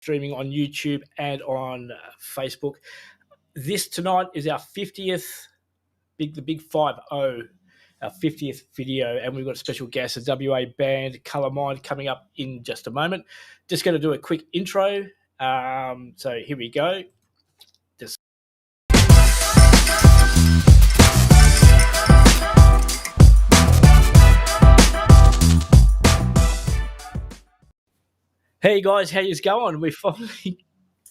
streaming on YouTube and on Facebook. This tonight is our 50th, the big 50, our 50th video, and we've got a special guest, a WA band, ColourMind, coming up in just a moment. Just going to do a quick intro. So here we go. Hey guys, how you going? We finally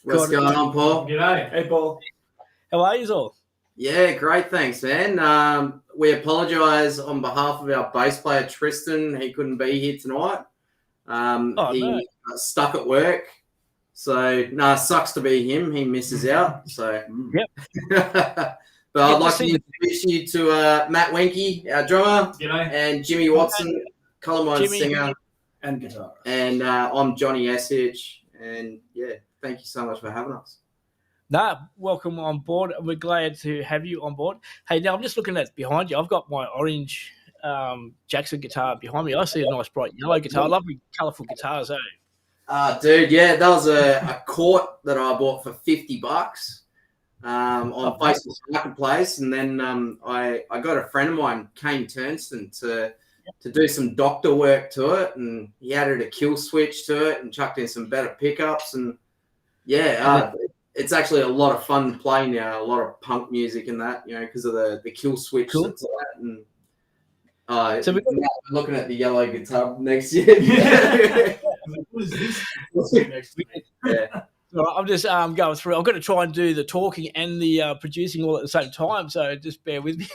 What's going on, Paul? G'day. Hey, Paul. How are you all? Yeah, great, thanks, man. We apologise on behalf of our bass player Tristan. He couldn't be here tonight. He got stuck at work. So, sucks to be him. He misses out. So, yep. But I'd like to introduce you to Matt Wenke, our drummer, G'day. and Jimmy Watson, ColourMind singer. And guitar. And I'm Johnny Esich. And, yeah, thank you so much for having us. Welcome on board. We're glad to have you on board. Hey, now I'm just looking at behind you. I've got my orange Jackson guitar behind me. I see a nice bright yellow guitar. I love colourful guitars, eh? Dude, yeah, that was a court that I bought for $50 on Facebook Marketplace, and then I got a friend of mine, Kane Turnston, to do some doctor work to it, and he added a kill switch to it and chucked in some better pickups, and it's actually a lot of fun to play now. A lot of punk music and that, because of the kill switch. Cool. That's that. And so we're looking at the yellow guitar next year. What is this? Yeah. I'm just going through. I've got to try and do the talking and the producing all at the same time, so just bear with me.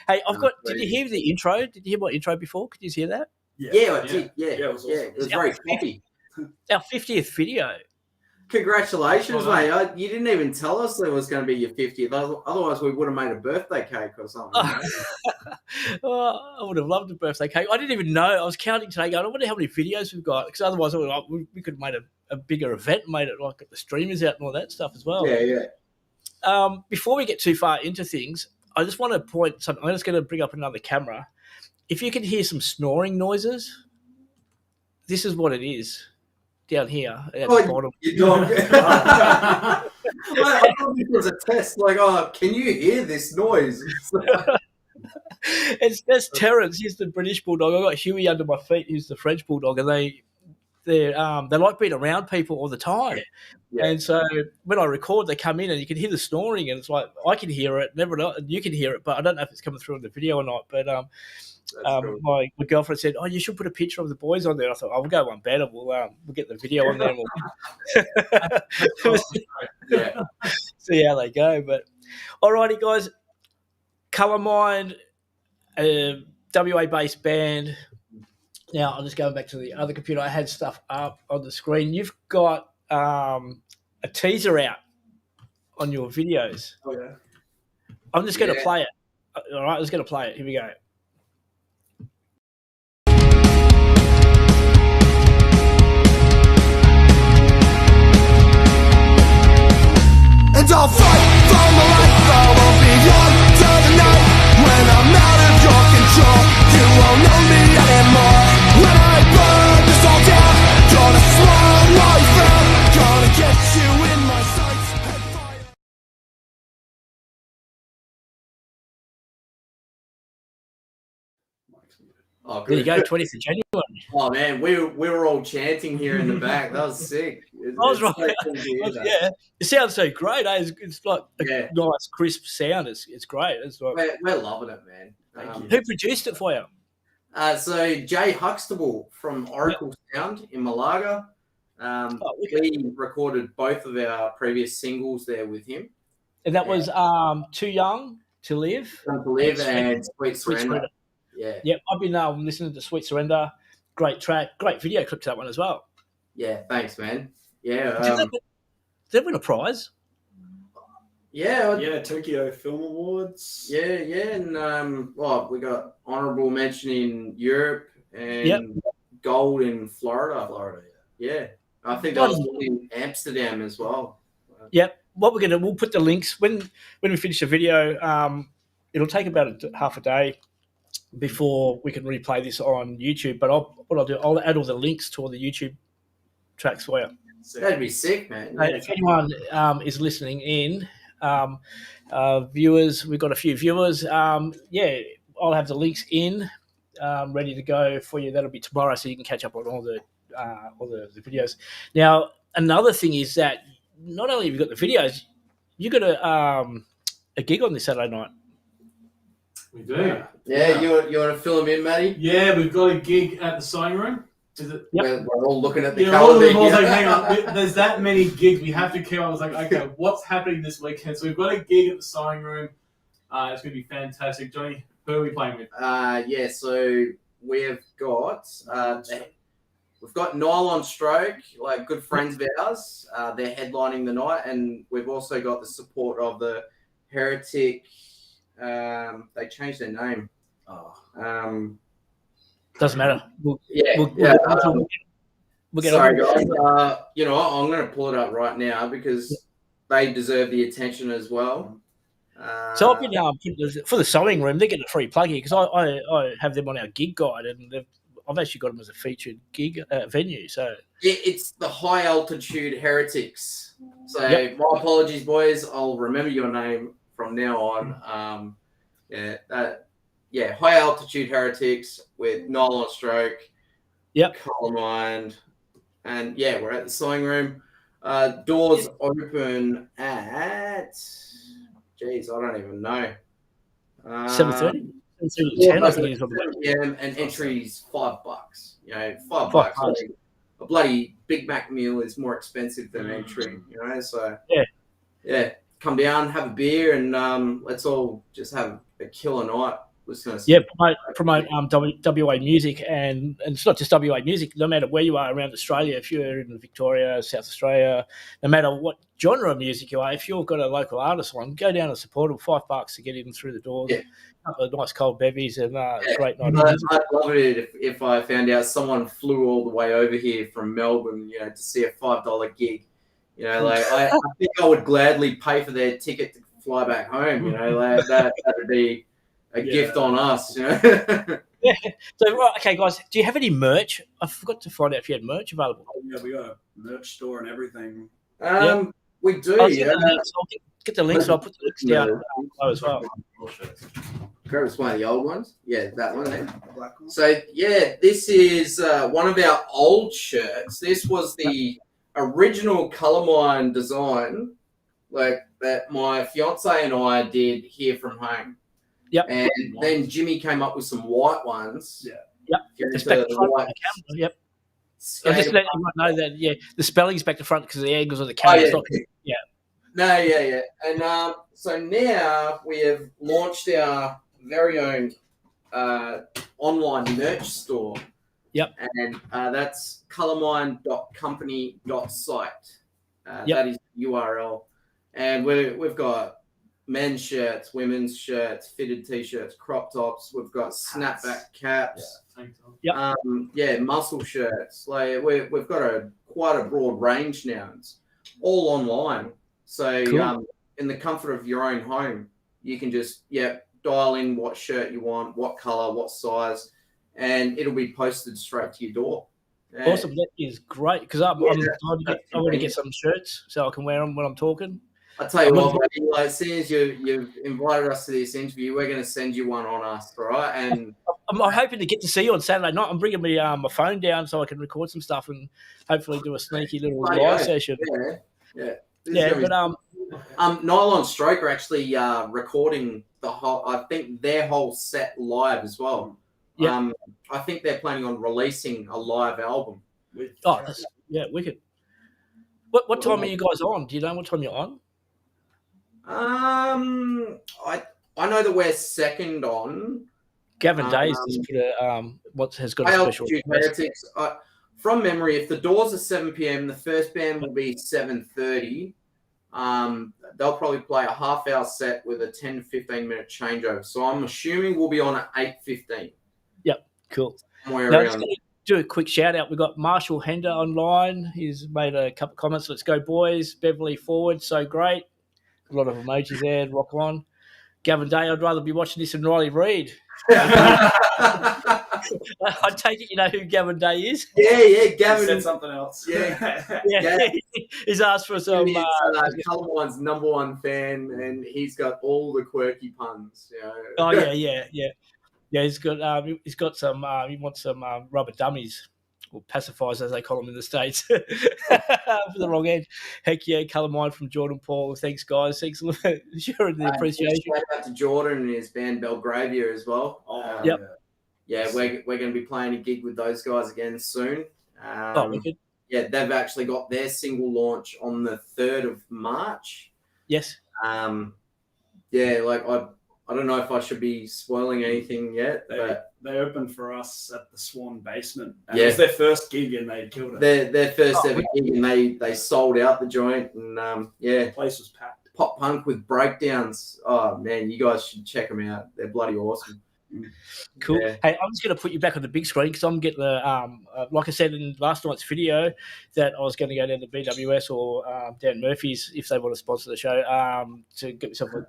Hey, did you hear the intro? Did you hear my intro before? Could you hear that? Yeah, I did. Yeah, it was awesome. It was very poppy. Our 50th video. Congratulations, mate. You didn't even tell us there was going to be your 50th. Otherwise, we would have made a birthday cake or something. I would have loved a birthday cake. I didn't even know. I was counting today going, I wonder how many videos we've got, because otherwise we could have made a bigger event, made it like the streamers out and all that stuff as well. Yeah. Before we get too far into things, I just want to point something. I'm just going to bring up another camera. If you can hear some snoring noises, this is what it is. Down here at the bottom. Your dog. I thought it was a test. Like, can you hear this noise? That's Terrence. He's the British bulldog. I got Huey under my feet, who's the French bulldog, and they like being around people all the time. Yeah. And so when I record, they come in and you can hear the snoring, and it's like I can hear it, you can hear it, but I don't know if it's coming through in the video or not. But cool. My girlfriend said, "Oh, you should put a picture of the boys on there." I thought, "We'll go one better. We'll get the video on there. And we'll see how they go." But alrighty, guys, ColourMind, WA-based band. Now I'm just going back to the other computer. I had stuff up on the screen. You've got a teaser out on your videos. Oh yeah. I'm just going to play it. All right, I'm just going to play it. Here we go. And I'll fight for my life, I won't be young till the night. When I'm out of your control, you won't know me anymore. When I burn this all down, gonna swallow all you found. Gonna get you in my sights and fire. Oh, good. There you go, 20th of January. Oh man, we were all chanting here in the back. That was sick. I was right. Yeah, it sounds so great. Eh? It's like a nice, crisp sound. It's great. It's like, we're loving it, man. Thank you. Who produced it for you? So Jay Huxtable from Oracle Sound in Malaga. We recorded both of our previous singles there with him. And that was Too Young to Live. And Sweet Surrender. Yeah. Yep, I've been listening to Sweet Surrender. Great track. Great video clip to that one as well. Yeah, thanks, man. Yeah. Did they win a prize? Yeah. Tokyo Film Awards. Yeah. And we got honourable mention in Europe and gold in Florida. Yeah. I think that was in Amsterdam as well. Yep. We'll put the links when we finish the video. It'll take about half a day before we can replay this on YouTube. But I'll add all the links to all the YouTube tracks for you. That'd be sick, man. So if anyone is listening in, viewers, we've got a few viewers. I'll have the links in ready to go for you. That'll be tomorrow, so you can catch up on all the videos. Now, another thing is that not only have you got the videos, you got a gig on this Saturday night. We do. Yeah, you want to fill them in, Matty? Yeah, we've got a gig at the Sewing Room. Is it? Yep. We're all looking at the All of calendar. them, I was like, hang on, there's that many gigs. We have to keep on. I was like, okay, what's happening this weekend? So we've got a gig at the Sewing Room. It's going to be fantastic. Johnny, who are we playing with? So we've got Nylon Stroke, like good friends of ours. They're headlining the night, and we've also got the support of the Heretic. They changed their name. Doesn't matter. We'll get sorry, guys. You know what? I'm going to pull it up right now because they deserve the attention as well. So I've been for the Sewing Room. They're getting a free plug here because I have them on our gig guide, and I've actually got them as a featured gig venue. So it's the High Altitude Heretics. So my apologies, boys. I'll remember your name from now on. High Altitude Heretics with Nylon Stroke. Yep. ColourMind. And we're at the Sewing Room. Doors open at I don't even know. 7:30? 10, I think and entry's $5. You know, $5. Like, a bloody Big Mac meal is more expensive than entry, you know. So come down, have a beer, and let's all just have a killer night. Promote WA music, and it's not just WA music. No matter where you are around Australia, if you're in Victoria, South Australia, no matter what genre of music you are, if you've got a local artist on, go down and support them. $5 to get in through the doors. A couple of nice cold bevies and great night. I'd love it if I found out someone flew all the way over here from Melbourne, you know, to see a $5 gig. You know, like I think I would gladly pay for their ticket to fly back home. You know, like that would be a gift on us, you know. So, okay, guys, do you have any merch? I forgot to find out if you had merch available. Oh, yeah, we got a merch store and everything. We do, I'll get the links. I'll put the links down as well. Grab us one of the old ones. Yeah, that one there. So, this is one of our old shirts. This was the original ColourMind design, like that my fiance and I did here from home. Yep. And then Jimmy came up with some white ones. Yep. Just back to front of the camera. Yep. I'll just let everyone know that, the spelling's back to front because of the angles of the camera. And so now we have launched our very own online merch store. Yep. And that's colourmind.company.site. That is the URL. And we've got men's shirts, women's shirts, fitted t-shirts, crop tops. We've got snapback caps. Muscle shirts. Like we've got quite a broad range now. It's all online. So cool. In the comfort of your own home, you can just dial in what shirt you want, what color, what size, and it'll be posted straight to your door. Awesome, that is great because I want to get some shirts so I can wear them when I'm talking. I tell you what, buddy, like, as soon as you've invited us to this interview, we're going to send you one on us, all right? And I'm hoping to get to see you on Saturday night. I'm bringing my phone down so I can record some stuff and hopefully do a sneaky little live session. Nylon Stroke are actually recording I think their whole set live as well. I think they're planning on releasing a live album. Wicked. What time are you guys on? Do you know what time you're on? I know that we're second on. Gavin Days has got a special Heretics. From memory, if the doors are 7 p.m, the first band will be 7:30. They'll probably play a half-hour set with a 10 to 15 minute changeover. So I'm assuming we'll be on at 8:15. Yep, cool. Somewhere around. Do a quick shout out. We've got Marshall Hender online. He's made a couple of comments. Let's go, boys. Beverly forward, so great. A lot of emojis there. Rock on. Gavin Day, I'd rather be watching this than Riley Reid. I take it you know who Gavin Day is. Yeah, Gavin Gavin. said something else. Yeah. Yeah, he's asked for some. He's ColourMind's #1 fan, and he's got all the quirky puns. You know? Oh yeah. He's got some. He wants some rubber dummies, or pacifiers as they call them in the States, for the wrong end. Heck yeah, ColourMind from Jordan Paul. Thanks guys. Thanks for sharing the appreciation. Shout out to Jordan and his band Belgravia as well. Yep. Yeah, we're going to be playing a gig with those guys again soon. Wicked. Yeah, they've actually got their single launch on the 3rd of March. Yes. Yeah, like I don't know if I should be spoiling anything yet, but They opened for us at the Swan Basement. And Yeah. It was their first gig and they killed it. their first ever gig, and they sold out the joint, and The place was packed. pop punk with breakdowns. Oh man, you guys should check them out. They're bloody awesome. Cool. Yeah. Hey, I'm just going to put you back on the big screen because I'm getting the like I said in last night's video that I was going to go down to BWS or Dan Murphy's if they want to sponsor the show to get myself a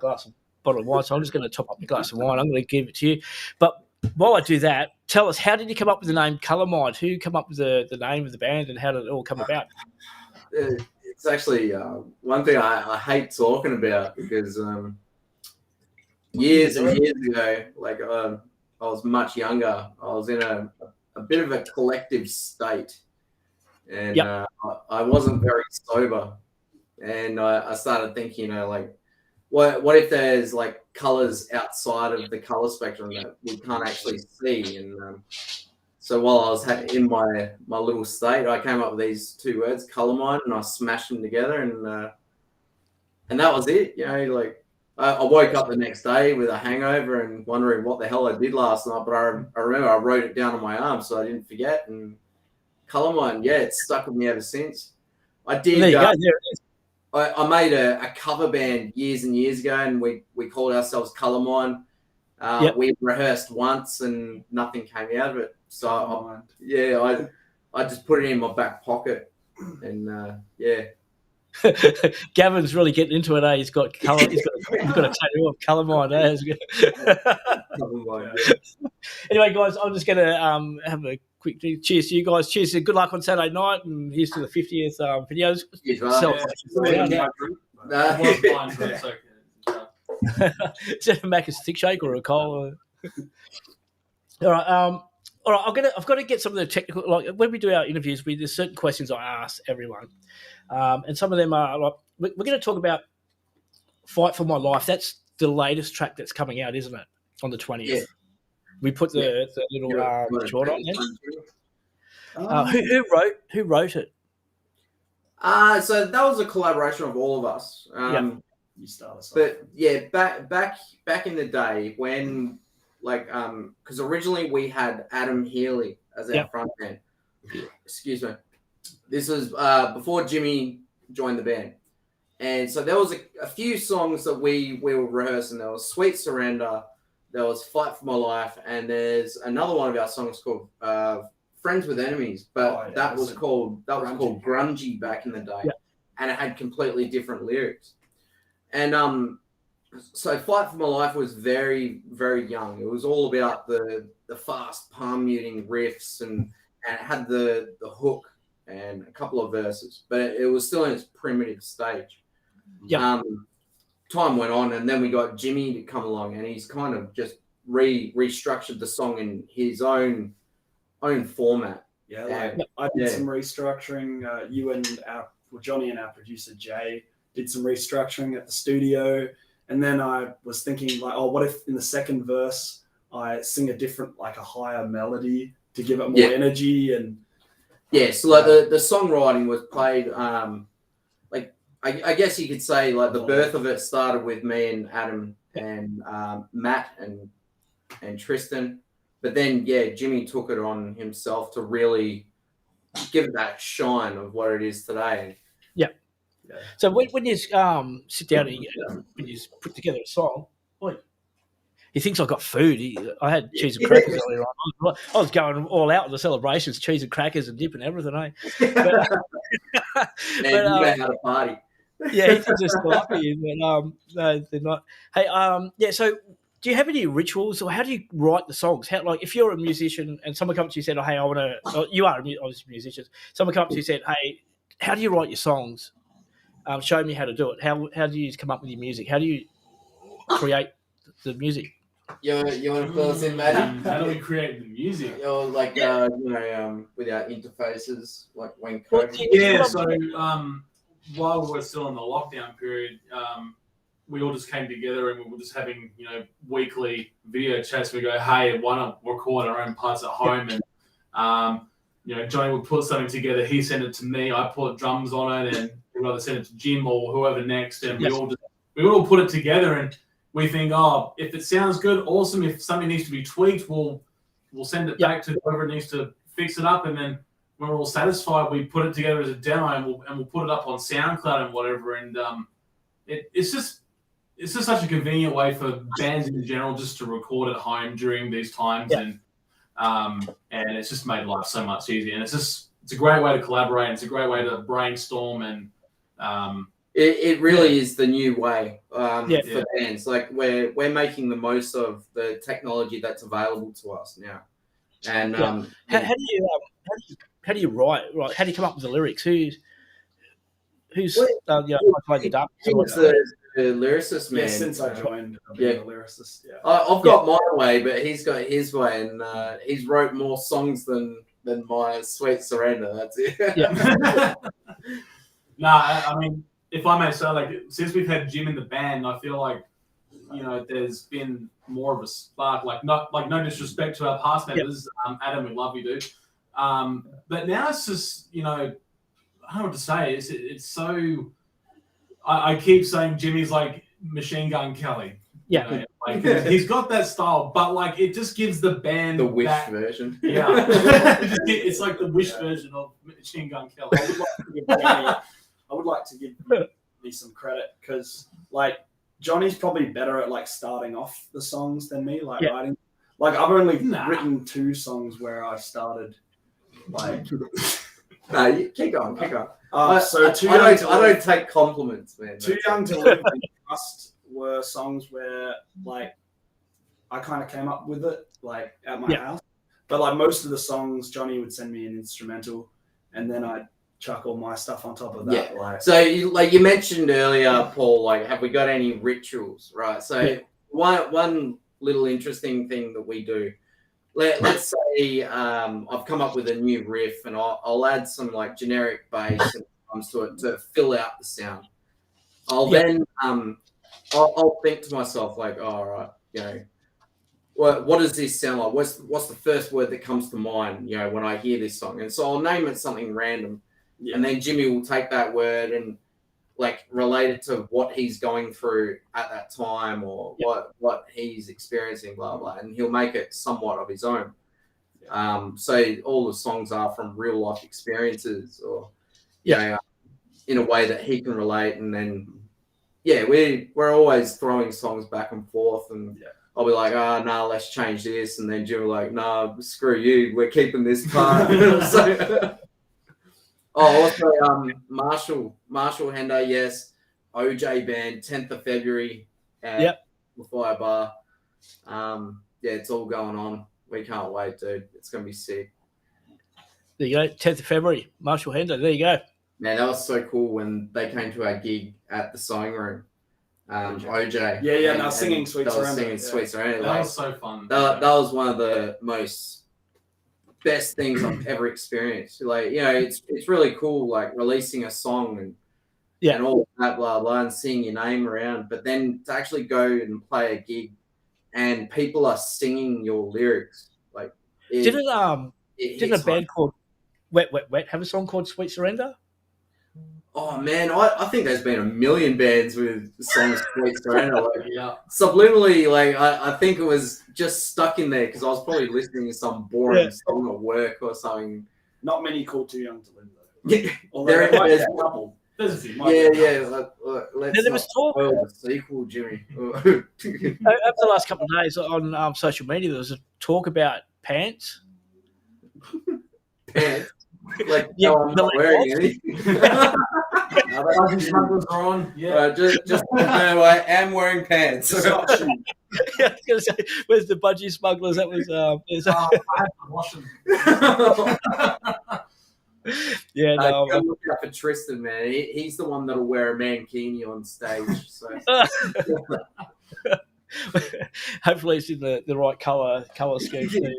bottle of wine. So I'm just going to top up my glass of wine. I'm going to give it to you. But while I do that, tell us, how did you come up with the name ColourMind? Who come up with the name of the band and how did it all come about? It's actually one thing I hate talking about because years and years ago, like I was much younger. I was in a bit of a collective state, and I wasn't very sober. And I started thinking, like, what if there's like colors outside of the color spectrum that we can't actually see? And so while I was in my little state, I came up with these 2 words, ColourMind, and I smashed them together, and that was it. You know, like. I woke up the next day with a hangover and wondering what the hell I did last night, but I remember I wrote it down on my arm so I didn't forget. And ColourMind, yeah, it's stuck with me ever since. I did. There you go. There it is. I made a cover band years and years ago, and we called ourselves ColourMind. We rehearsed once, and nothing came out of it. So I just put it in my back pocket, and Gavin's really getting into it. He's got colour. He's got a tattoo of ColourMind. Anyway, guys, I'm just going to have a quick cheers to you guys. Cheers to good luck on Saturday night, and here's to the 50th videos. Is that a Macca's thick shake or a cola? All right. I've got to get some of the technical. Like when we do our interviews, there's certain questions I ask everyone. And some of them are like, we're going to talk about Fight for My Life. That's the latest track that's coming out, isn't it? On the 20th. Yeah. We put the little short on there. Who wrote it? So that was a collaboration of all of us. You start us off. But yeah, back in the day when because originally we had Adam Healy as our front man. Excuse me. This was before Jimmy joined the band. And so there was a few songs that we were rehearsing. There was Sweet Surrender, there was Fight for My Life, and there's another one of our songs called Friends with Enemies. But that was called Grungy back in the day. Yeah. And it had completely different lyrics. And so Fight for My Life was very, very young. It was all about the fast palm muting riffs and it had the hook and a couple of verses, but it was still in its primitive stage. Yeah. Time went on, and then we got Jimmy to come along, and he's kind of just restructured the song in his own format. Yeah, I did some restructuring. You and Johnny and our producer Jay did some restructuring at the studio, and then I was thinking like, what if in the second verse I sing a different, like a higher melody to give it more energy and. Yeah, so like the songwriting was played, I guess you could say like the birth of it started with me and Adam and Matt and Tristan, but then Jimmy took it on himself to really give it that shine of what it is today. Yeah. So when you sit down and when you put together a song, he thinks I've got food. I had cheese and crackers earlier on. I was going all out with the celebrations, cheese and crackers and dip and everything, eh? But, you know how to party. Yeah, he's just lucky. But, no, they're not. Hey, so do you have any rituals, or how do you write the songs? How, like, if you're a musician and someone comes to you and said, "Oh, hey, I want to," you are obviously musicians. Someone comes to you and said, "Hey, how do you write your songs? Show me how to do it. How do you come up with your music? How do you create the music?" You want to fill us in, Maddie? How do we create the music? Or like with our interfaces, like when COVID. Yeah. So while we were still in the lockdown period, we all just came together and we were just having weekly video chats. We go, hey, why not record our own parts at home? And Johnny would put something together. He sent it to me. I put drums on it, and we'd either send it to Jim or whoever next. And we all put it together, and we think, oh, if it sounds good, awesome. If something needs to be tweaked, we'll send it back to whoever needs to fix it up. And then when we're all satisfied, we put it together as a demo, and we'll put it up on SoundCloud and whatever. And it's just such a convenient way for bands in general just to record at home during these times, and it's just made life so much easier. And it's a great way to collaborate. And it's a great way to brainstorm, and it really is the new way for bands. Like we're making the most of the technology that's available to us now. And how do you write? Right? How do you come up with the lyrics? Who's playing the dub? The lyricist, man. Yeah, since I joined, I've been a lyricist. Yeah, I've got my way, but he's got his way, and he's wrote more songs than my Sweet Surrender. That's it. Yeah. I mean, if I may say, like, since we've had Jim in the band, I feel like there's been more of a spark. Like, no disrespect to our past members, Adam, we love you, dude. But now it's just I don't know what to say. It's so. I keep saying Jimmy's like Machine Gun Kelly. Yeah. He's got that style, but like it just gives the band the Wish version. Yeah. It's like the Wish version of Machine Gun Kelly. I would like to give me some credit, because like Johnny's probably better at like starting off the songs than me, like writing. Like I've only written 2 songs where I started like No, you keep going. I don't take compliments, man. Too Young to Live and Trust were songs where like I kind of came up with it like at my house, but like most of the songs Johnny would send me an instrumental, and then I'd chuck all my stuff on top of that. Yeah. Like, so you mentioned earlier, Paul, like have we got any rituals, right? So one little interesting thing that we do. Let's say I've come up with a new riff, and I'll add some like generic bass and drums to it to fill out the sound. Then I'll think to myself like, all right, what does this sound like? What's the first word that comes to mind, when I hear this song? And so I'll name it something random, and then Jimmy will take that word and like relate it to what he's going through at that time, or what he's experiencing, blah blah, and he'll make it somewhat of his own. So all the songs are from real life experiences, or in a way that he can relate. And then we're always throwing songs back and forth, and I'll be like, no, let's change this, and then Jim will be like, no, screw you, we're keeping this part. Also, Marshall Hendo, yes. OJ Band, 10th of February at the Fire Bar. It's all going on. We can't wait, dude. It's going to be sick. There you go, 10th of February, Marshall Hendo. There you go. Man, that was so cool when they came to our gig at the Sewing Room. OJ. And I was singing Sweet Surrender. Sweet Surrender. That was so fun. That was one of the best things I've ever experienced. Like, it's really cool, like releasing a song and all that blah blah, and seeing your name around, but then to actually go and play a gig and people are singing your lyrics, like didn't a band called Wet have a song called Sweet Surrender? Oh man, I think there's been a million bands with songs Sweet Surrender. Like, subliminally, like I think it was just stuck in there because I was probably listening to some boring song at work or something. Not many call Too Young to Live though. There's a couple. Let's there was talk the sequel, Jimmy. over the last couple of days on social media. There was a talk about pants. Pants. Like, Yeah, no, I'm not wearing any. Budgie smugglers are on. Yeah. Just no, I am wearing pants. Yeah, I was going to say, where's the budgie smugglers? That was I have to wash them. yeah. No, go look out for Tristan, man. He's the one that'll wear a mankini on stage. So hopefully it's in the right colour scheme too.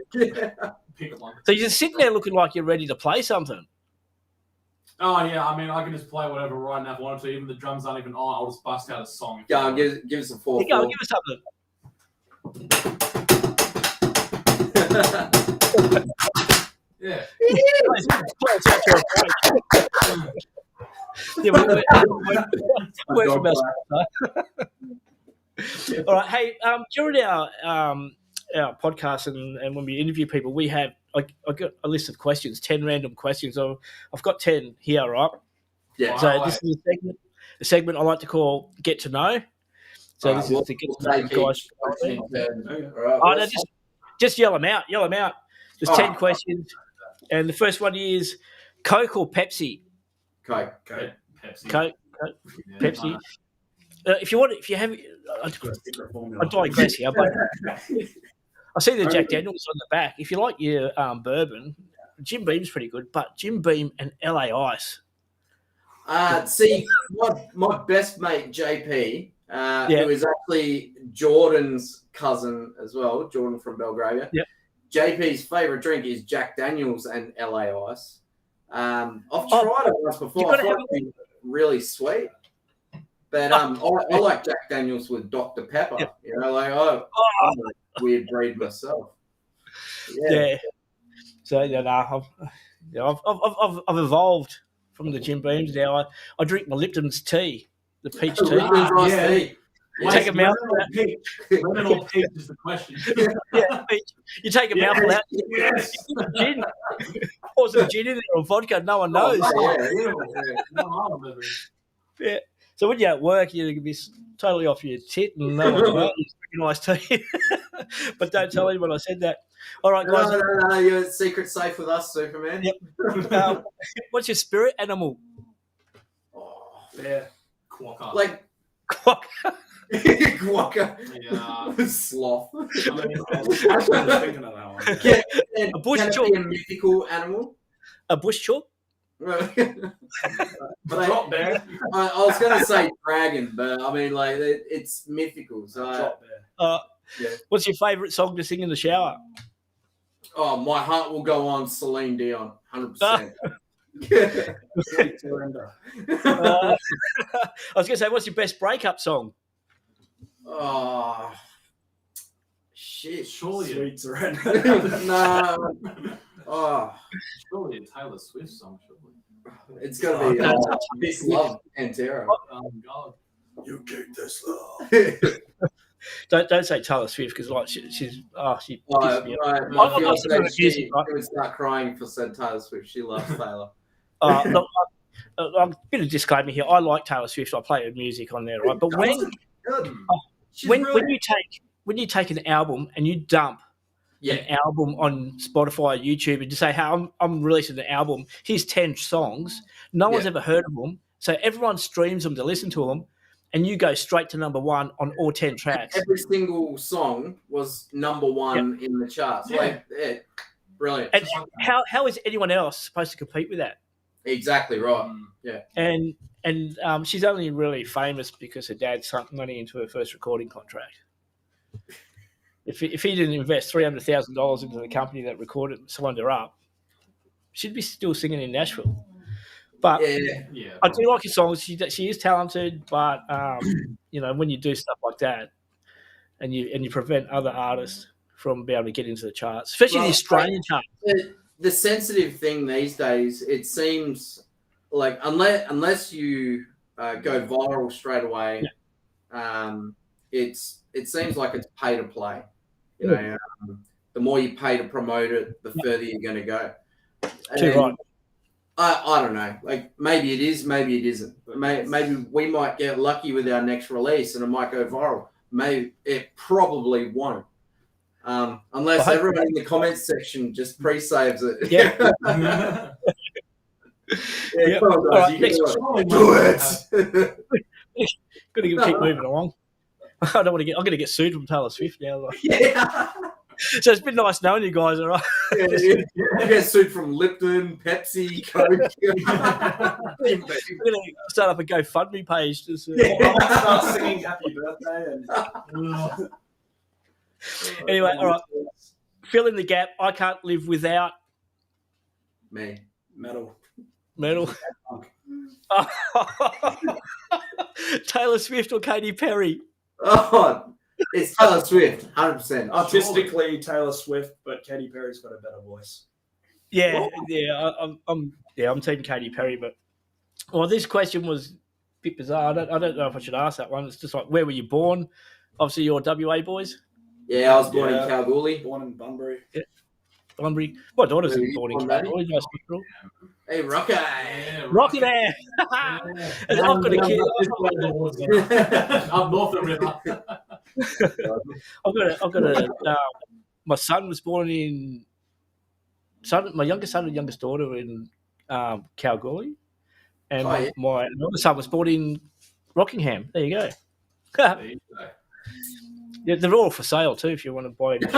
Pick one. So you're just sitting there looking like you're ready to play something. Oh yeah, I mean I can just play whatever right now if I wanted to. Even the drums aren't even on. I'll just bust out a song. Go on, give us a 4/4. Go, give us something. Yeah. We're from all right. Hey, during our podcast and when we interview people, we have I got a list of questions, 10 random questions. I've got 10 here, right? Yeah. So this is a segment I like to call Get to Know. So this is to get to know guys. No, just yell them out. There's 10 questions, and the first one is Coke or Pepsi? Coke. Pepsi. Coke. Yeah, Pepsi. If you have, I digress here, but I see the Jack Daniels on the back. If you like your bourbon, Jim Beam's pretty good, but Jim Beam and LA Ice. See, my best mate JP, who is actually Jordan's cousin as well, Jordan from Belgravia. Yep. JP's favourite drink is Jack Daniels and LA Ice. I've tried it once before. I thought it'd be really sweet. But I like Jack Daniels with Dr. Pepper. Yep. You know, like I'm a weird breed myself. Yeah. So I've evolved from the Jim Beams now. I drink my Lipton's tea, the peach tea. Tea. You take a mouthful out. Lemon or peach is the question. Yeah, peach. You take a mouthful out. Yes. Gin. Pour some gin in there or vodka. No one knows. Yeah. So when you're at work, you can be totally off your tit and no one knows. It's pretty nice tea. But don't tell anyone I said that. All right, guys. No, you're secret safe with us, Superman. Yep. What's your spirit animal? Bear. Quokka. Like Quokka. Quokka. Yeah. Sloth. I was thinking of that one. A bush can it chalk. be a mythical animal? A bush chalk? Drop bear. I was going to say dragon, but I mean, like, it's mythical. So, Drop bear. What's your favourite song to sing in the shower? Oh, my heart will go on Celine Dion, 100%. Surrender. I was going to say, what's your best breakup song? Oh, shit. Surely Sweet surrender. No. Oh, surely a Taylor Swift song, surely. It's got to be This Love Pantera. Oh, God. You kick this love. Don't say Taylor Swift because like she pissed me off. Right. My fiancée, she would start crying if I said Taylor Swift. She loves Taylor. Look, a bit of disclaimer here. I like Taylor Swift. I play her music on there, right? But when you take an album and you dump an album on Spotify or YouTube and just say, "Hey, I'm releasing an album. Here's 10 songs. No one's ever heard of them, so everyone streams them to listen to them." And you go straight to number one on all 10 tracks. Every single song was number one in the charts. Yeah. Brilliant. And how is anyone else supposed to compete with that? Exactly right. Yeah. And she's only really famous because her dad sunk money into her first recording contract. If he didn't invest $300,000 into the company that recorded and signed her up, she'd be still singing in Nashville. But I do like her songs. She is talented, but when you do stuff like that, and you prevent other artists from being able to get into the charts, especially the Australian charts. The sensitive thing these days, it seems like unless you go viral straight away, it seems like it's pay to play. You know, the more you pay to promote it, the further you're going to go. Too right. I don't know. Like maybe it is, maybe it isn't. Maybe we might get lucky with our next release and it might go viral. Maybe it probably won't. Unless everyone in the comments section just pre-saves it. Yeah. Yeah, come on, guys. All right, You can do it. Got to keep moving along. I don't want to get. I'm going to get sued from Taylor Swift now. Like. Yeah. So it's been nice knowing you guys. All right. You get sued from Lipton, Pepsi, Coke. I'm going to start up a GoFundMe page. Just, Start singing Happy Birthday. And... Anyway, all right. Fill in the gap. I can't live without Me. Metal. Taylor Swift or Katy Perry? Oh, it's Taylor Swift, 100%. Artistically, Taylor Swift, but Katy Perry's got a better voice. Yeah. I'm team Katy Perry, but this question was a bit bizarre. I don't know if I should ask that one. It's just like, where were you born? Obviously, you're WA boys. Yeah, I was born in Kalgoorlie. Born in Bunbury. Yeah. Bunbury. My daughter's born in Kalgoorlie. Nice girl. Hey, Rocky. Rocky there. I've got a kid. Up north of the river. I've got a. My son was born in. My youngest son and youngest daughter were in Kalgoorlie, and my other son was born in Rockingham. There you go. Yeah, they're all for sale too. If you want to buy them,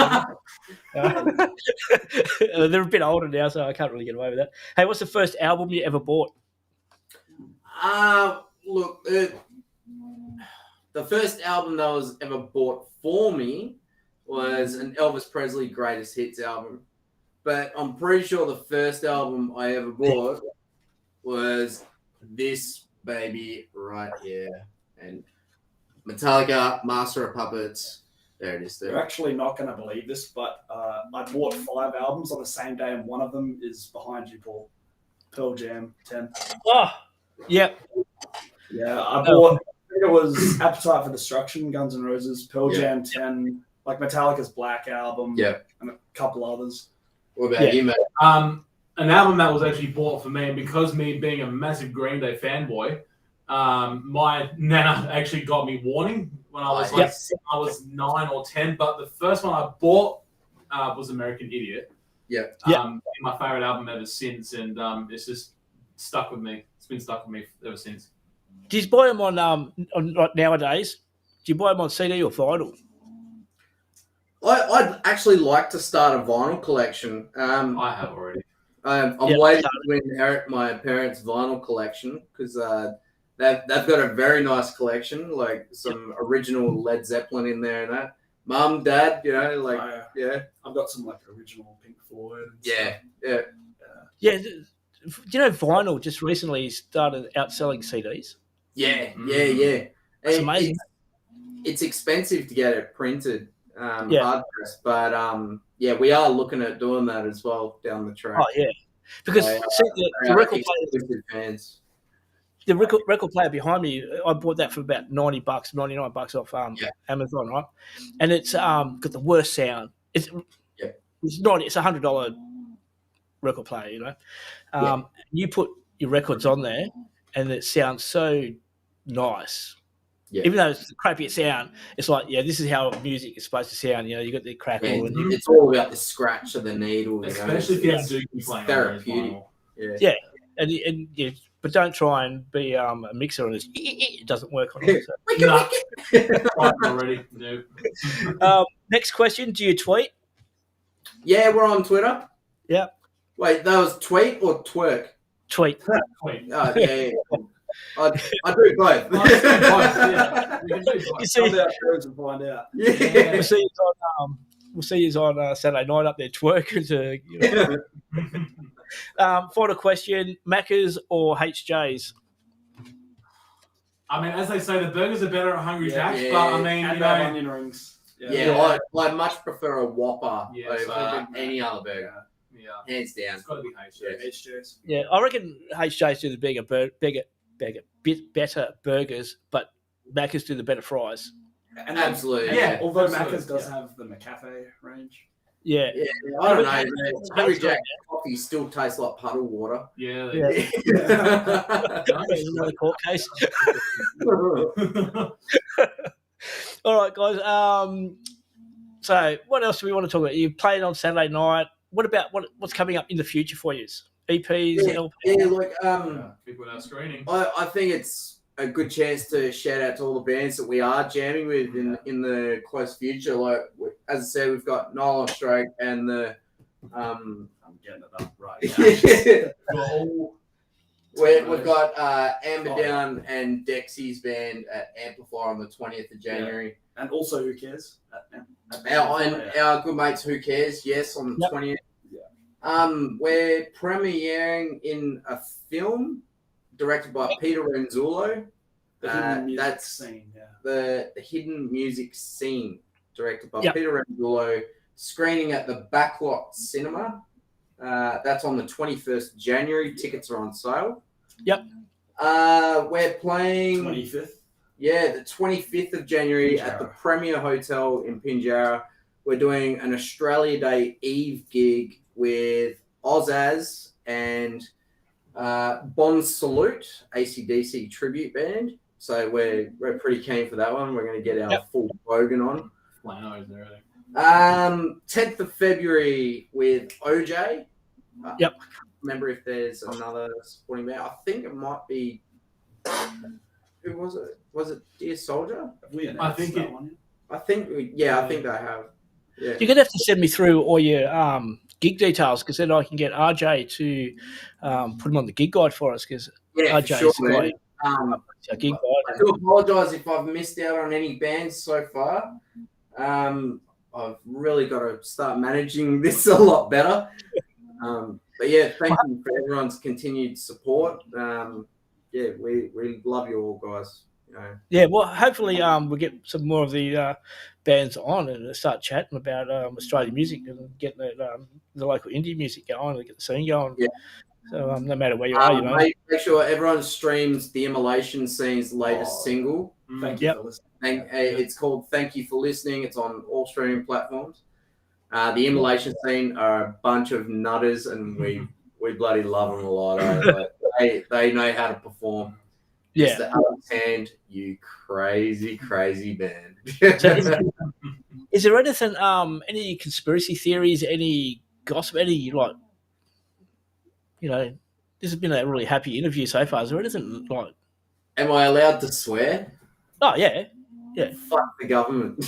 they're a bit older now, so I can't really get away with that. Hey, what's the first album you ever bought? Look, the first album that was ever bought for me was an Elvis Presley Greatest Hits album, but I'm pretty sure the first album I ever bought was this baby right here, and Metallica, Master of Puppets. There it is. There. You're actually not going to believe this, but I bought 5 albums on the same day, and one of them is behind you, Paul. Pearl Jam 10. Oh, yep. Yeah, I bought. I think it was Appetite for Destruction, Guns N' Roses, Pearl Jam 10, like Metallica's Black album, and a couple others. What about you, mate? An album that was actually bought for me, and because me being a massive Green Day fanboy. My nana actually got me Warning when I was I was 9 or 10. But the first one I bought was American Idiot. My favorite album ever since, and it's just stuck with me. It's been stuck with me ever since. Do you buy them on nowadays? Do you buy them on CD or vinyl? I'd actually like to start a vinyl collection. I have already. I'm waiting to inherit my parents' vinyl collection because. They've got a very nice collection, like some original Led Zeppelin in there and that. Mum, Dad, I've got some like original Pink Floyd. Yeah. Do you know vinyl just recently started outselling CDs? Yeah. It's amazing. It's expensive to get it printed, hard press, but we are looking at doing that as well down the track. Oh yeah, because the record players. The record player behind me, I bought that for about $90, $99 off Amazon, right? And it's got the worst sound. It's $100 record player, you know. You put your records on there, and it sounds so nice. Yeah. Even though it's the crappiest sound, it's like, this is how music is supposed to sound. You know, you got the crackle. And it's all about the scratch of the needle. Especially if you have to do therapeutic. Yeah. And but don't try and be a mixer on this. It doesn't work on it. So. Already. No. Next question. Do you tweet? Yeah, we're on Twitter. Yeah. Wait, that was tweet or twerk? Tweet. Tweet. Oh, yeah. I do both. You see, and find out. Yeah. We'll see you on Saturday night up there twerking to. Final question: Macca's or HJ's? I mean, as they say, the burgers are better at Hungry Jack's, but I mean, and onion rings. I much prefer a Whopper over any other burger. Yeah, hands down. It's got to be HJ's. Yeah, I reckon HJ's do the bit better burgers, but Macca's do the better fries. And absolutely. Yeah, although Macca's does have the McCafe range. Yeah. I don't know. Hungry Jack coffee still tastes like puddle water. Yeah. Another court case. All right, guys. So what else do we want to talk about? You played on Saturday night. What about what's coming up in the future for you? EPs, LPs? Yeah, like People without screening. I think it's a good chance to shout out to all the bands that we are jamming with in the close future. Like as I said, we've got Nylon Stroke and the I'm getting it up right now. We've got Amber Down and Dexy's band at Amplifier on the 20th of January. Yeah. And also Who Cares? Our good mates Who Cares, yes, on the 20th. Yeah. We're premiering in a film directed by Peter Renzullo. The Hidden Music Scene, The Hidden Music Scene, directed by Peter Renzullo, screening at the Backlot Cinema. That's on the 21st of January. Tickets are on sale. Yep. We're playing 25th. Yeah, the 25th of January at the Premier Hotel in Pinjarra. We're doing an Australia Day Eve gig with Ozaz and Bon Salute, AC/DC tribute band. So we're pretty keen for that one. We're going to get our full Bogan on. Flano is there, I think. 10th of February with OJ. Yep. I can't remember if there's another supporting band. I think it might be. Who was it? Was it Dear Soldier? I think that one. I think they have. Yeah. You're gonna have to send me through all your gig details because then I can get RJ to put them on the gig guide for us because RJ's sure, our gig guide. I do apologise if I've missed out on any bands so far. I've really got to start managing this a lot better. But yeah, thank you for everyone's continued support. We love you all, guys. You know. Yeah, well, hopefully we'll get some more of the bands on and start chatting about Australian music and getting the local indie music going and get the scene going. Yeah. So no matter where you are, you know. Make sure everyone streams the Immolation Scene's latest single. Thank you for listening. It's called Thank You for Listening. It's on all streaming platforms. The Immolation Scene are a bunch of nutters, and we bloody love them a lot. They know how to perform. Yeah. It's the Alex Hand, you crazy band. Is there anything, any conspiracy theories, any gossip, any like, you know, this has been a really happy interview so far. Is there anything like? Am I allowed to swear? Oh yeah. Yeah. Fuck the government.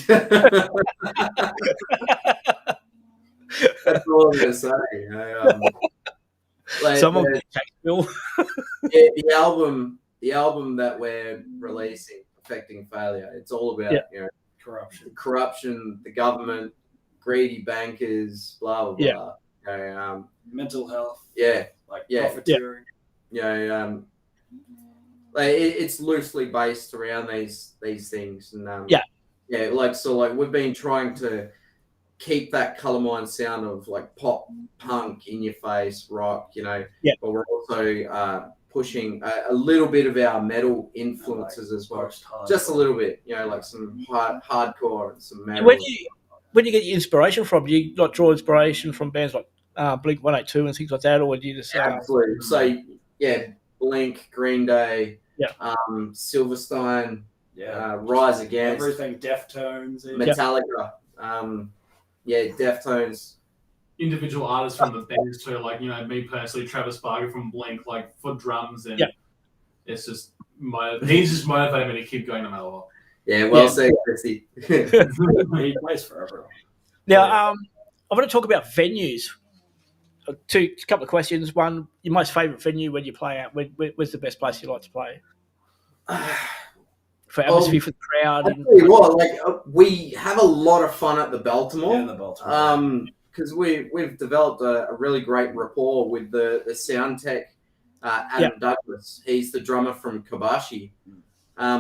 That's all I'm gonna say. You know, Someone tax bill. The album that we're releasing, Affecting Failure, it's all about corruption, the government, greedy bankers, blah blah blah. Okay, mental health. Profiteering. It's loosely based around these things, and we've been trying to keep that ColourMind sound of like pop, punk, in your face, rock, but we're also pushing a little bit of our metal influences as well, just a little bit, like some hardcore and some metal. When you get your inspiration from, do you like draw inspiration from bands like Blink 182 and things like that, or do you just absolutely? So Blink, Green Day, Silverstein, Rise Against, everything, Deftones, Metallica, Deftones. Individual artists from the bands too, like me personally, Travis Barker from Blink, like for drums, and it's just he's just motivating me to keep going no matter what. Yeah, said, Chrissy. He plays for everyone. Now, I want to talk about venues. A couple of questions. One, your most favourite venue when you play out. Where's the best place you like to play? For atmosphere, for the crowd. I'll tell you what, we have a lot of fun at the Baltimore. Yeah, the Baltimore. Because we've developed a really great rapport with the sound tech, Adam Douglas. He's the drummer from Kobashi.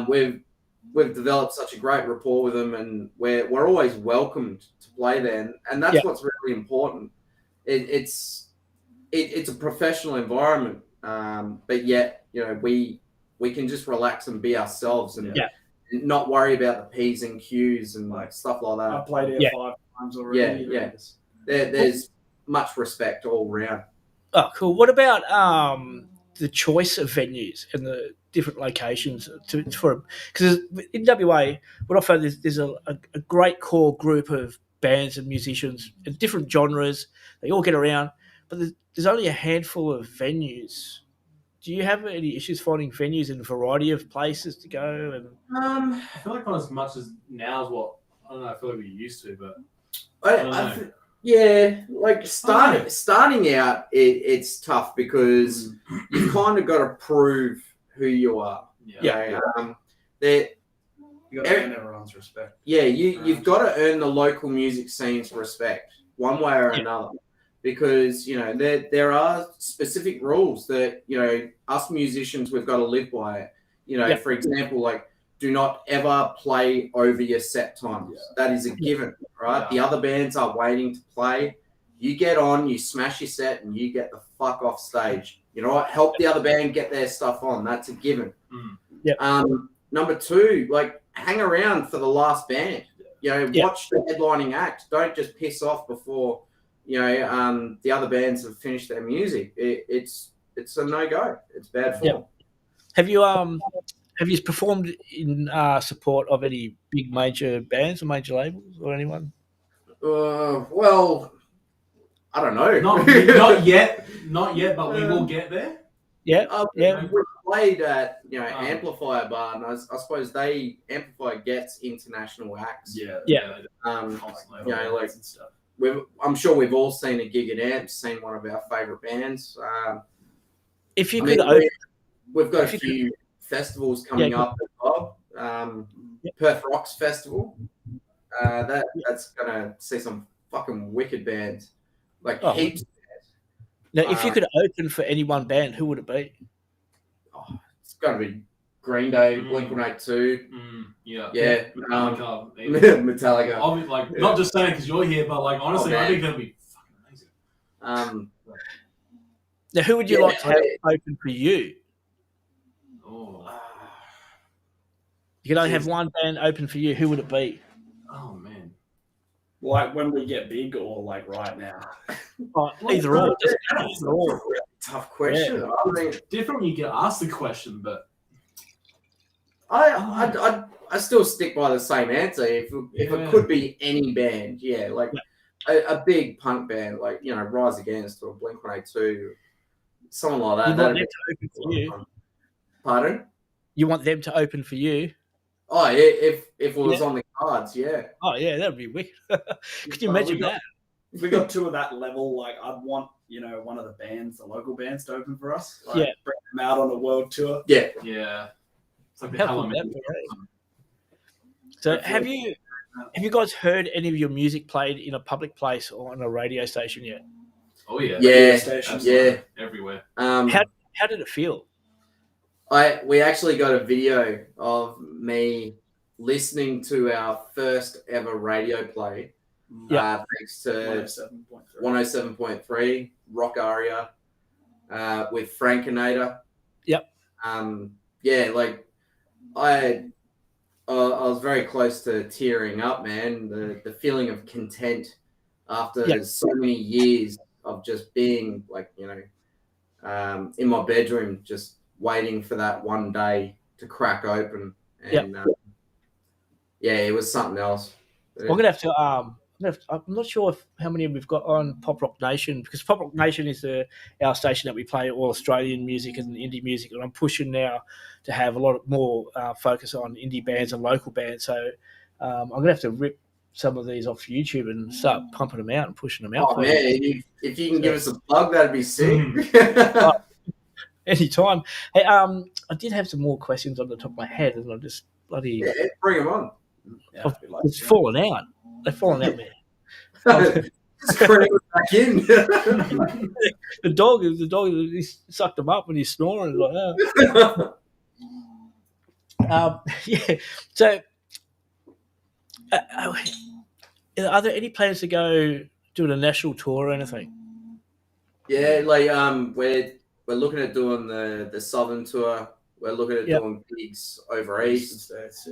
We've developed such a great rapport with him, and we're always welcomed to play there, and that's what's really important. It's a professional environment, but yet we can just relax and be ourselves and not worry about the P's and Q's and stuff like that. I played here 5 times already. Yeah. There's much respect all around. Oh, cool. What about the choice of venues and the different locations for? Because in WA, what I found is there's a great core group of bands and musicians in different genres. They all get around, but there's only a handful of venues. Do you have any issues finding venues in a variety of places to go? And I feel like not as much as now as what I don't know. I feel like we used to, but like starting out, it's tough because you've kind of got to prove who you are. You got to earn everyone's respect. Yeah, you've got to earn the local music scene's respect one way or another, because there are specific rules that us musicians we've got to live by. For example, like do not ever play over your set times. That is a given, right? The other bands are waiting to play. You get on, you smash your set, and you get the fuck off stage. You know what? Help the other band get their stuff on. That's a given. Number two, like hang around for the last band. Watch the headlining act. Don't just piss off before the other bands have finished their music. It's a no-go. It's bad form. Have you performed in support of any big major bands or major labels or anyone? Well, I don't know. Not yet, but we will get there. We played at Amplifier Bar, and I suppose Amplifier gets international acts. Like stuff. I'm sure we've all seen a gig at Amps, seen one of our favourite bands. If you we've got a few festivals coming up as well. Perth Rocks Festival. That's gonna see some fucking wicked bands, like heaps. Now, if you could open for any one band, who would it be? It's got to be Green Day, Blink-182. Metallica. I'll be not just saying because you're here, but like honestly, I think that'd be fucking amazing. Now, who would you like to have open for you? You can only have one band open for you. Who would it be? Oh man. Like when we get big, or like right now? Either or. Tough question. Yeah. I mean, different when you get asked the question, but I still stick by the same answer. If it could be any band, a big punk band like Rise Against or Blink-182, someone like that. You want them to open for you? Pardon? You want them to open for you? Oh yeah, if it was on the cards, yeah. Oh yeah, that'd be wicked. Could you imagine that? If we got two of that level, like I'd want one of the local bands to open for us. Like, bring them out on a world tour. Yeah. It's like the Halloween. So have you guys heard any of your music played in a public place or on a radio station yet? Oh yeah. Yeah. Everywhere. How did it feel? We actually got a video of me listening to our first ever radio play. Thanks to 107.3 Rock Aria with Frankinator. I was very close to tearing up, man. The feeling of content after so many years of just being in my bedroom, just waiting for that one day to crack open. And it was something else. I'm gonna have to. I'm not sure how many we've got on PopRock Nation, because PopRock Nation is our station that we play all Australian music and indie music, and I'm pushing now to have a lot more focus on indie bands and local bands. So I'm going to have to rip some of these off YouTube and start pumping them out and pushing them out. Oh, man, if you can give us a plug, that'd be sick. Anytime. Hey, I did have some more questions on the top of my head, and I'm just bloody... Yeah, bring them on. It's fallen out. They've fallen out, man. Just bring it back in. The dog, he sucked them up when he's snoring. Like, So, are there any plans to go doing a national tour or anything? Yeah, we're looking at doing the Southern tour. We're looking at doing gigs over east. States,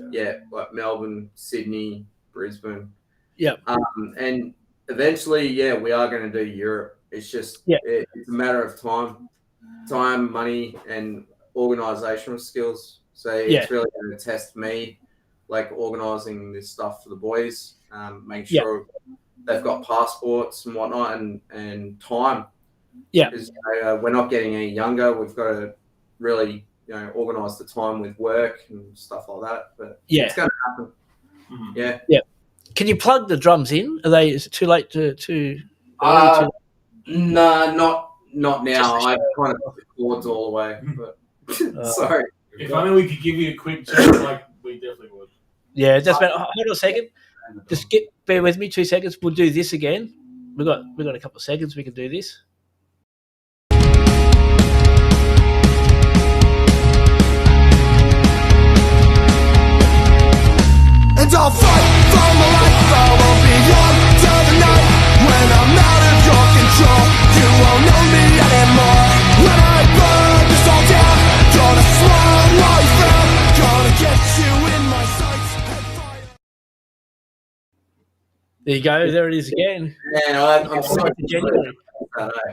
like Melbourne, Sydney, Brisbane. Yeah. And eventually, we are going to do Europe. It's just it's a matter of time, money, and organisational skills. So it's really going to test me, like organising this stuff for the boys, make sure they've got passports and whatnot, and time. Yeah. Because we're not getting any younger. We've got to really, organise the time with work and stuff like that. But it's going to happen. Mhm. Yeah. Yeah. Can you plug the drums in? Is it too late to No, not now. I kind of put the chords all the way. But sorry. If only we could give you a quick chat, like we definitely would. Yeah, just hold on a second. Just bear with me 2 seconds. We'll do this again. We've got a couple of seconds. We can do this. And I'll fight for my life. I won't be young till the night when I'm out of your control. You won't know me anymore. When I burn this all down, gonna swallow all you found. Gonna get you in my sights and fire. There you go. There it is again. Yeah, I'm sorry. Genuinely.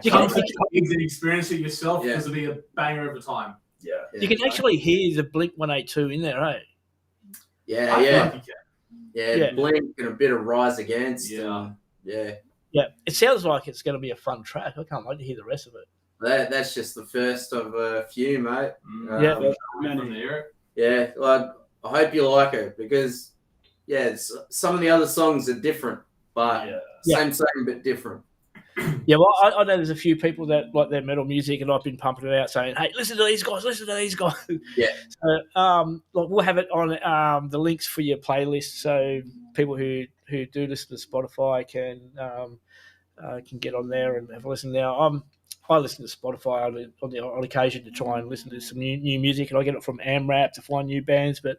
You can experience it yourself because it'll be a banger over time. Yeah. You can actually hear the Blink 182 in there, right? Yeah. Blink and a bit of Rise Against. Yeah. Yeah. It sounds like it's going to be a fun track. I can't wait to hear the rest of it. That's just the first of a few, mate. From there. Yeah, well, I hope you like it because, some of the other songs are different, but same but different. Yeah, well, I know there's a few people that like their metal music, and I've been pumping it out saying, "Hey, listen to these guys, listen to these guys." Yeah. So, we'll have it on the links for your playlist, so people who do listen to Spotify can get on there and have a listen. Now, I listen to Spotify on occasion to try and listen to some new music, and I get it from AmRap to find new bands. But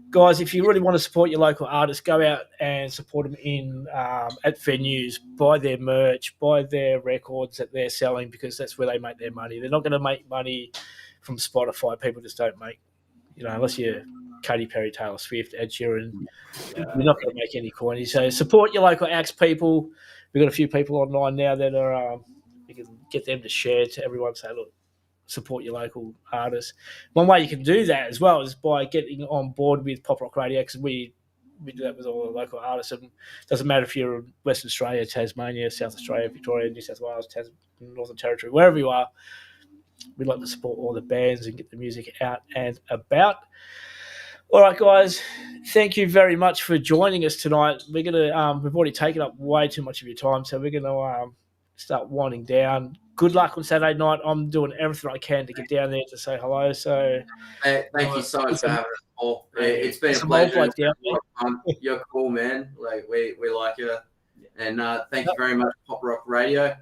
guys, if you really want to support your local artists, go out and support them at venues, buy their merch, buy their records that they're selling, because that's where they make their money. They're not going to make money from Spotify. People just don't make, unless you're Katy Perry, Taylor Swift, Ed Sheeran, you're not going to make any coin. So support your local acts, people. We've got a few people online now that are, you can get them to share to everyone, say, look, support your local artists. One way you can do that as well is by getting on board with PopRock Radio, because we do that with all the local artists. And it doesn't matter if you're in Western Australia, Tasmania, South Australia, Victoria, New South Wales, Northern Territory, wherever you are. We'd like to support all the bands and get the music out and about. All right, guys, thank you very much for joining us tonight. We're gonna we've already taken up way too much of your time, so we're gonna start winding down. Good luck on Saturday night. I'm doing everything I can to get down there to say hello. So thank you so much for having us, Paul. It's been a pleasure. You're cool, man. Like we like you, and thank you very much, PopRock Radio.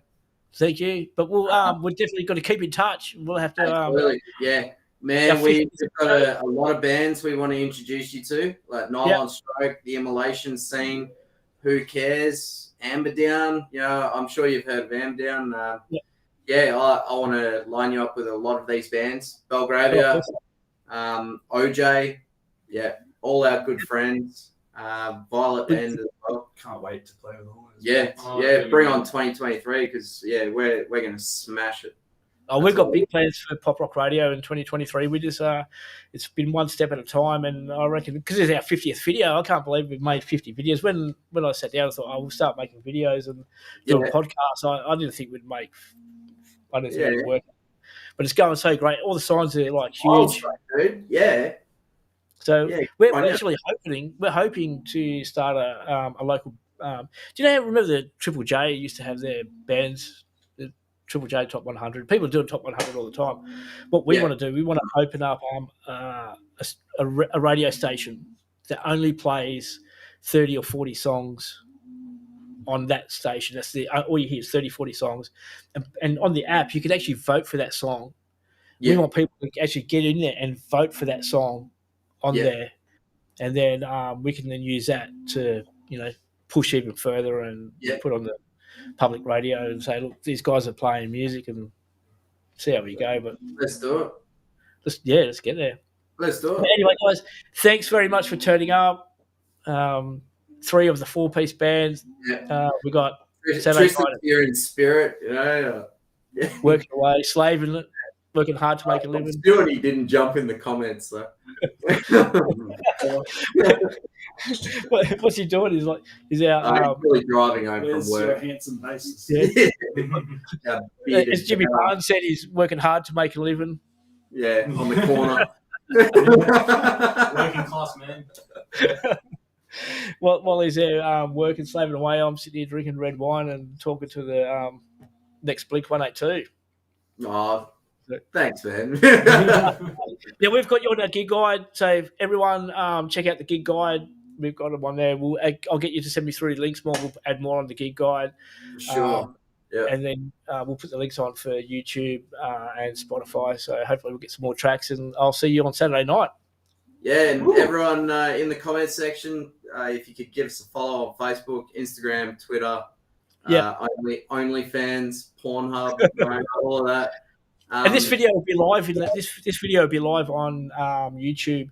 Thank you. But we're definitely got to keep in touch. We'll have to. Absolutely. Man, we've got a lot of bands we want to introduce you to, like Nylon Stroke, the Immolation Scene, Who Cares, Amber Down. I'm sure you've heard of Amber Down. I want to line you up with a lot of these bands. Belgravia, OJ, all our good friends. Violet Band as well. Can't wait to play with all those. Bring on 2023 because we're going to smash it. We've got big plans for PopRock Radio in 2023. We just it's been one step at a time, and I reckon because it's our 50th video, I can't believe we've made 50 videos. When I sat down, I thought, we'll start making videos and do a podcast. I didn't think we'd make. I didn't think it would work, but it's going so great. All the signs are like huge. Dude. Yeah. So we're actually hoping to start a local. Do you remember the Triple J used to have their bands? Triple J Top 100. People are doing Top 100 all the time. What we want to do, we want to open up a radio station that only plays 30 or 40 songs on that station. That's all you hear is 30, 40 songs. And on the app, you can actually vote for that song. We want people to actually get in there and vote for that song on there. And then we can then use that to, push even further and put on the public radio and say, look, these guys are playing music, and see how we go. But let's do it. Let's get there. Let's do it. But anyway, guys, thanks very much for turning up. 3 of the 4-piece bands. We got Saturday night. You're in spirit, working away, slaving it, working hard to make a living. Stuart, he didn't jump in the comments, though. What's he doing? He's out. He's really driving home Where's from your work. handsome basis? Yeah. As Jimmy Barnes said, he's working hard to make a living. Yeah, on the corner. Working class man. While he's there working, slaving away, I'm sitting here drinking red wine and talking to the next Blink 182. Oh, thanks, man. Yeah, we've got you on our gig guide. So everyone, check out the gig guide. We've got them on there. I'll get you to send me through links more. We'll add more on the gig guide. Sure. Yeah. And then we'll put the links on for YouTube and Spotify. So hopefully we'll get some more tracks, and I'll see you on Saturday night. Yeah, and everyone in the comment section, if you could give us a follow on Facebook, Instagram, Twitter, OnlyFans, Pornhub, all of that. And this video will be live. This video will be live on YouTube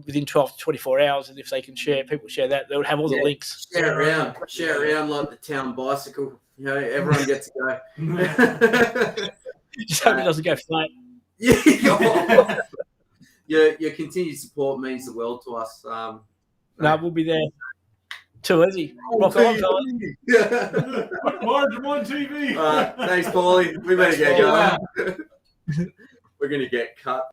within 12 to 24 hours. And if they can people share that, they'll have all the links. Share it around like the town bicycle. You know, everyone gets to go. Just hope it doesn't go flat. Yeah. Your continued support means the world to us. We'll be there. Too easy. Rock on, guys. Margin on TV. Thanks, Paulie. We better get going. We're going to get cut.